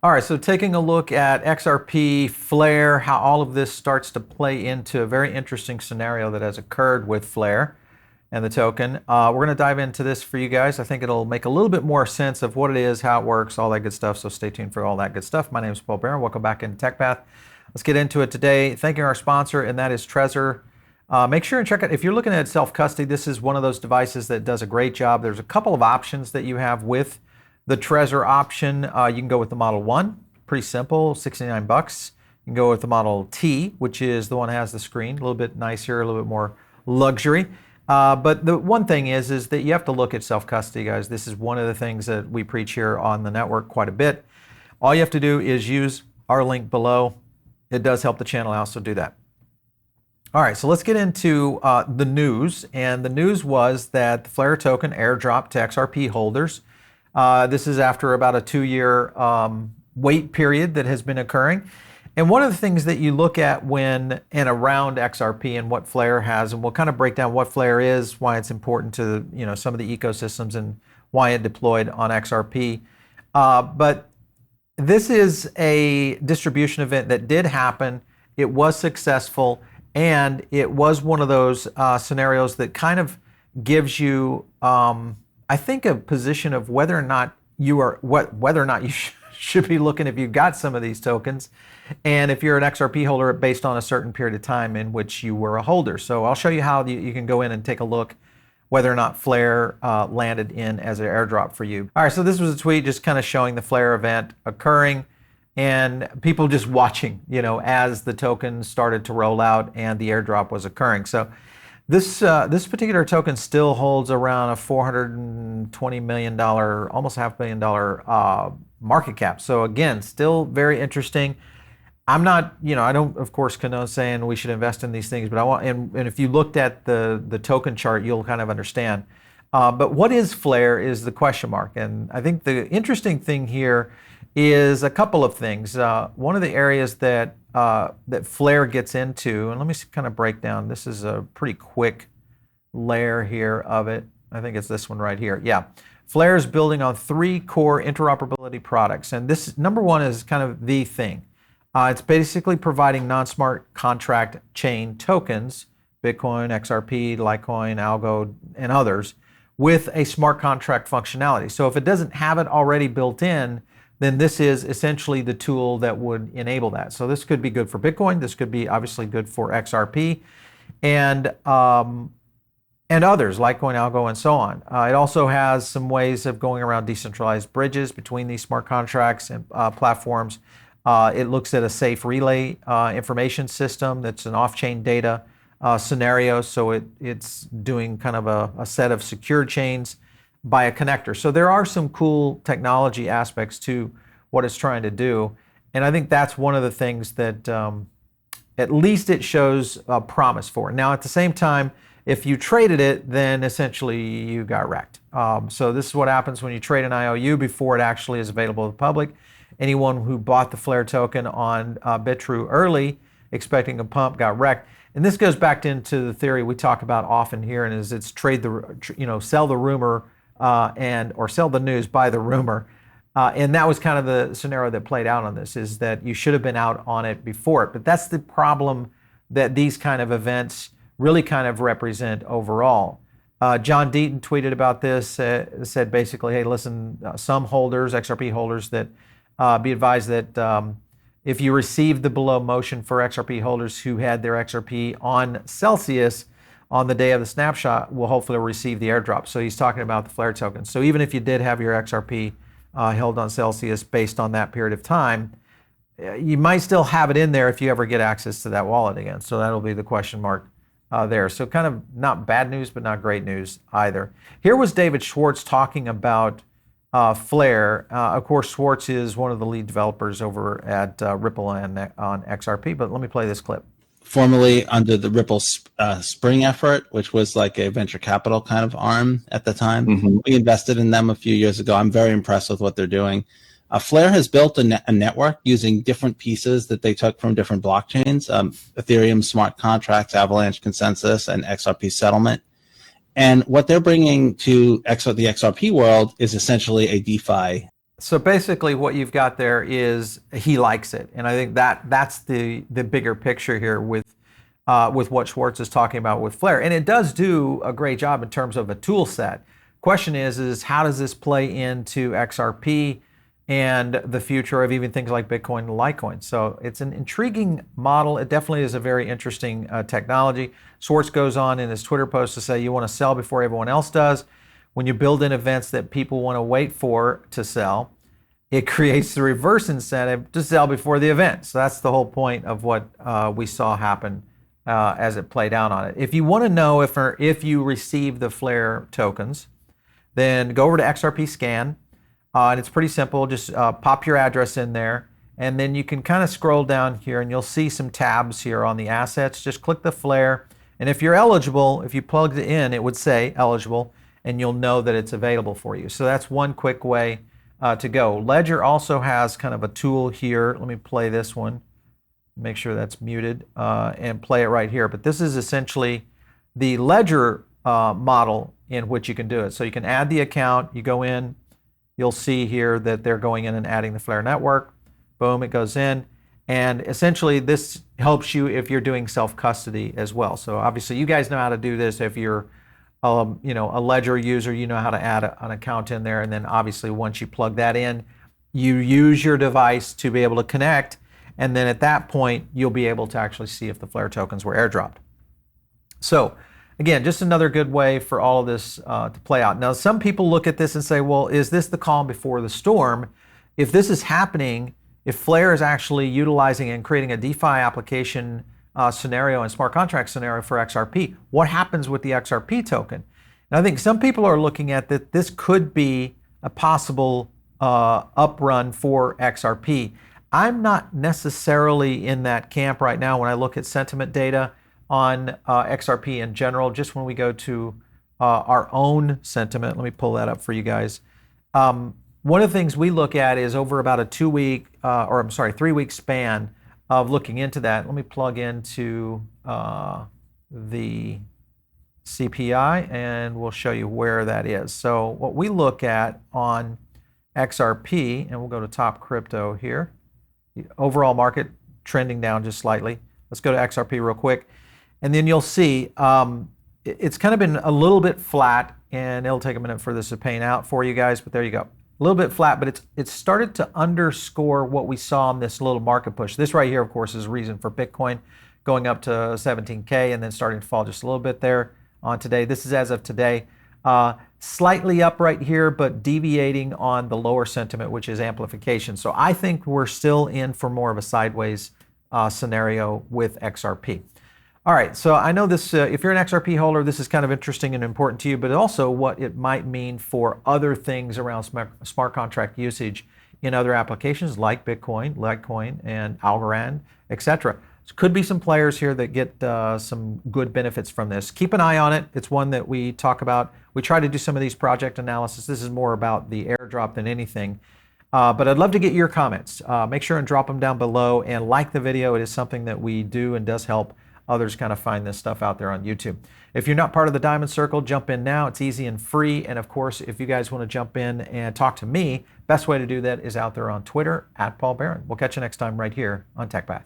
All right, so taking a look at XRP, Flare, how all of this starts to play into a very interesting scenario that has occurred with Flare and the token. We're going to dive into this for you guys. I think it'll make a little bit more sense of what it is, how it works, all that good stuff. So stay tuned for all that good stuff. My name is Paul Barron. Welcome back into TechPath. Let's get into it today. Thanking our sponsor, and that is Trezor. Make sure and check it. If you're looking at self-custody, this is one of those devices that does a great job. There's a couple of options that you have with the Trezor option. You can go with the Model 1, pretty simple, $69. You can go with the Model T, which is the one that has the screen, a little bit nicer, a little bit more luxury. But the one thing is that you have to look at self-custody, guys. This is one of the things that we preach here on the network quite a bit. All you have to do is use our link below. It does help the channel out, so do that. All right, so let's get into the news. And the news was that the Flare token airdropped to XRP holders. This is after about a 2-year wait period that has been occurring. And one of the things that you look at when and around XRP and what Flare has, and we'll kind of break down what Flare is, why it's important to some of the ecosystems and why it deployed on XRP. But this is a distribution event that did happen. It was successful, and it was one of those scenarios that kind of gives you, I think, a position of whether or not you should be looking if you've got some of these tokens, and if you're an XRP holder based on a certain period of time in which you were a holder. So I'll show you how you can go in and take a look whether or not Flare landed in as an airdrop for you. All right, so this was a tweet just kind of showing the Flare event occurring and people just watching, as the tokens started to roll out and the airdrop was occurring. So this particular token still holds around a $420 million, almost $500 million market cap. So again, still very interesting. I'm not, I don't, of course, condone saying we should invest in these things, but I want, and if you looked at the token chart, you'll kind of understand. But what is Flare is the question mark. And I think the interesting thing here is a couple of things. One of the areas that Flare gets into, and let me kind of break down, this is a pretty quick layer here of it. I think it's this one right here. Yeah. Flare is building on 3 core interoperability products. And this, number one, is kind of the thing. It's basically providing non-smart contract chain tokens, Bitcoin, XRP, Litecoin, Algo, and others, with a smart contract functionality. So if it doesn't have it already built in, then this is essentially the tool that would enable that. So this could be good for Bitcoin. This could be obviously good for XRP and others, Litecoin, Algo, and so on. It also has some ways of going around decentralized bridges between these smart contracts and platforms. It looks at a safe relay information system that's an off-chain data scenario. So it's doing kind of a set of secure chains by a connector. So there are some cool technology aspects to what it's trying to do. And I think that's one of the things that at least it shows a promise for. Now, at the same time, if you traded it, then essentially you got wrecked. So this is what happens when you trade an IOU before it actually is available to the public. Anyone who bought the Flare token on Bitrue early, expecting a pump, got wrecked. And this goes back into the theory we talk about often here, and is it's sell the rumor or sell the news, buy the rumor. And that was kind of the scenario that played out on this, is that you should have been out on it before it. But that's the problem that these kind of events really kind of represent overall. John Deaton tweeted about this, said basically, hey, listen, some holders, XRP holders, that be advised that if you received the below motion for XRP holders who had their XRP on Celsius on the day of the snapshot, will hopefully receive the airdrop. So he's talking about the Flare token. So even if you did have your XRP held on Celsius based on that period of time, you might still have it in there if you ever get access to that wallet again. So that'll be the question mark there. So kind of not bad news, but not great news either. Here was David Schwartz talking about Flare. Of course, Schwartz is one of the lead developers over at Ripple and on XRP, but let me play this clip. Formerly under the Ripple Spring effort, which was like a venture capital kind of arm at the time. Mm-hmm. We invested in them a few years ago. I'm very impressed with what they're doing. Flare has built a network using different pieces that they took from different blockchains, Ethereum smart contracts, Avalanche consensus, and XRP settlement. And what they're bringing to the XRP world is essentially a DeFi So basically what you've got there is he likes it. And I think that's the bigger picture here with what Schwartz is talking about with Flare. And it does do a great job in terms of a tool set. Question is how does this play into XRP and the future of even things like Bitcoin and Litecoin? So it's an intriguing model. It definitely is a very interesting technology. Schwartz goes on in his Twitter post to say you want to sell before everyone else does. When you build in events that people want to wait for to sell, it creates the reverse incentive to sell before the event. So that's the whole point of what we saw happen as it played out on it. If you want to know if you receive the Flare tokens, then go over to XRP Scan. And it's pretty simple. Just pop your address in there. And then you can kind of scroll down here and you'll see some tabs here on the assets. Just click the Flare. And if you're eligible, if you plugged it in, it would say eligible, and you'll know that it's available for you. So that's one quick way to go. Ledger also has kind of a tool here. Let me play this one. Make sure that's muted and play it right here. But this is essentially the Ledger model in which you can do it. So you can add the account. You go in. You'll see here that they're going in and adding the Flare network. Boom, it goes in. And essentially this helps you if you're doing self-custody as well. So obviously you guys know how to do this. If you're a Ledger user, you know how to add an account in there. And then obviously once you plug that in, you use your device to be able to connect. And then at that point, you'll be able to actually see if the Flare tokens were airdropped. So again, just another good way for all of this to play out. Now, some people look at this and say, well, is this the calm before the storm? If this is happening, if Flare is actually utilizing and creating a DeFi application scenario and smart contract scenario for XRP, what happens with the XRP token? And I think some people are looking at that this could be a possible uprun for XRP. I'm not necessarily in that camp right now when I look at sentiment data on XRP in general. Just when we go to our own sentiment, let me pull that up for you guys. One of the things we look at is over about a 3-week span of looking into that. Let me plug into the CPI and we'll show you where that is. So what we look at on XRP, and we'll go to top crypto here, the overall market trending down just slightly. Let's go to XRP real quick. And then you'll see it's kind of been a little bit flat, and it'll take a minute for this to pan out for you guys, but there you go. A little bit flat, but it's started to underscore what we saw in this little market push. This right here, of course, is a reason for Bitcoin going up to 17K and then starting to fall just a little bit there on today. This is as of today. Slightly up right here, but deviating on the lower sentiment, which is amplification. So I think we're still in for more of a sideways scenario with XRP. All right, so I know this, if you're an XRP holder, this is kind of interesting and important to you, but also what it might mean for other things around smart contract usage in other applications like Bitcoin, Litecoin, and Algorand, etc. Could be some players here that get some good benefits from this. Keep an eye on it. It's one that we talk about. We try to do some of these project analysis. This is more about the airdrop than anything. But I'd love to get your comments. Make sure and drop them down below and like the video. It is something that we do and does help others kind of find this stuff out there on YouTube. If you're not part of the Diamond Circle, jump in now. It's easy and free. And of course, if you guys want to jump in and talk to me, best way to do that is out there on Twitter @PaulBaron. We'll catch you next time right here on TechPath.